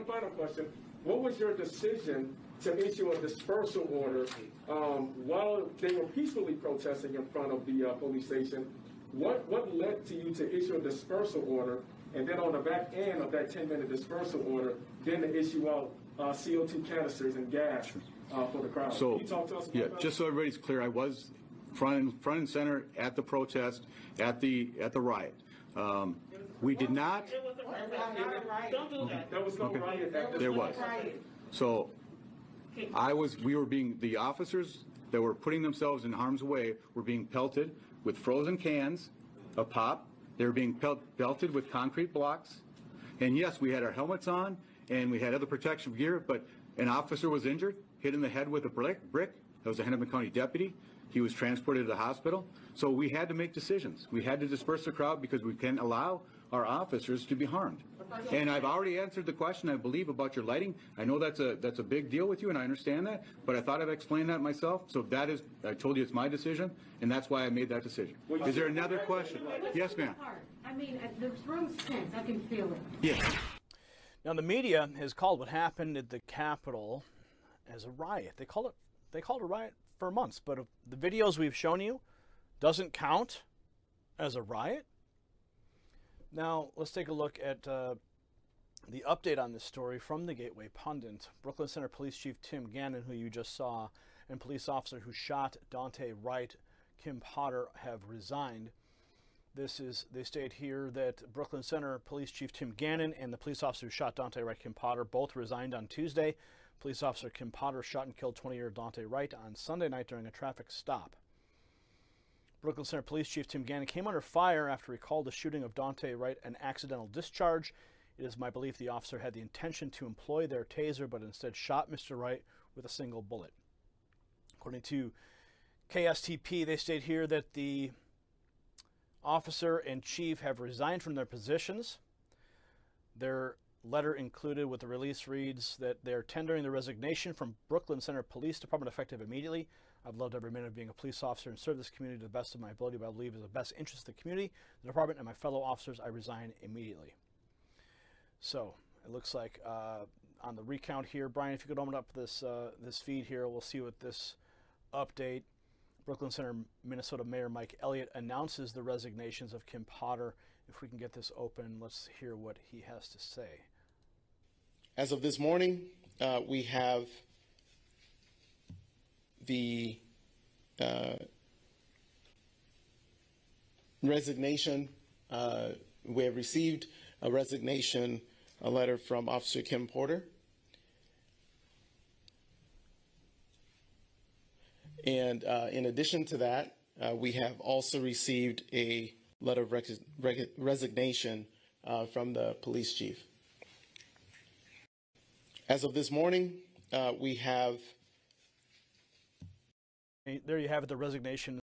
one final question. What was your decision to issue a dispersal order while they were peacefully protesting in front of the police station? What led to you to issue a dispersal order, and then on the back end of that 10-minute dispersal order, then to issue out CO2 canisters and gas for the crowd? So, can you talk to us about that? Just so everybody's clear, I was front and center at the protest, at the riot. We did not. It was a riot. Don't do that. There was no riot. There was. So we were being, the officers that were putting themselves in harm's way were being pelted with frozen cans of pop. They were being pelted with concrete blocks. And yes, we had our helmets on and we had other protection gear, but an officer was injured, hit in the head with a brick. That was a Hennepin County deputy. He was transported to the hospital. So we had to make decisions. We had to disperse the crowd because we can't allow our officers to be harmed. And I've already answered the question, I believe, about your lighting. I know that's a big deal with you, and I understand that, but I thought I'd explain that myself. So that is, I told you it's my decision, and that's why I made that decision. Is there another question? Yes, ma'am. I mean, the room's tense. I can feel it. Yes. Now, the media has called what happened at the Capitol as a riot. They called it a riot for months, but the videos we've shown you doesn't count as a riot. Now, let's take a look at the update on this story from the Gateway Pundit. Brooklyn Center Police Chief Tim Gannon, who you just saw, and police officer who shot Daunte Wright, Kim Potter, have resigned. They state here that Brooklyn Center Police Chief Tim Gannon and the police officer who shot Daunte Wright, Kim Potter, both resigned on Tuesday. Police officer Kim Potter shot and killed 20-year-old Daunte Wright on Sunday night during a traffic stop. Brooklyn Center Police Chief Tim Gannon came under fire after he called the shooting of Daunte Wright an accidental discharge. It is my belief the officer had the intention to employ their taser, but instead shot Mr. Wright with a single bullet. According to KSTP, they state here that the officer and chief have resigned from their positions. Their letter included with the release reads that they're tendering the resignation from Brooklyn Center Police Department effective immediately. I've loved every minute of being a police officer and serve this community to the best of my ability, but I believe in the best interest of the community, the department, and my fellow officers. I resign immediately. So it looks like on the recount here, Brian, if you could open up this feed here, we'll see what this update. Brooklyn Center, Minnesota Mayor Mike Elliott announces the resignations of Kim Potter. If we can get this open, let's hear what he has to say. As of this morning, we have the resignation. We have received a resignation, a letter from Officer Kim Potter. And in addition to that, we have also received a letter of resignation from the police chief. As of this morning, we have... There you have it, the resignation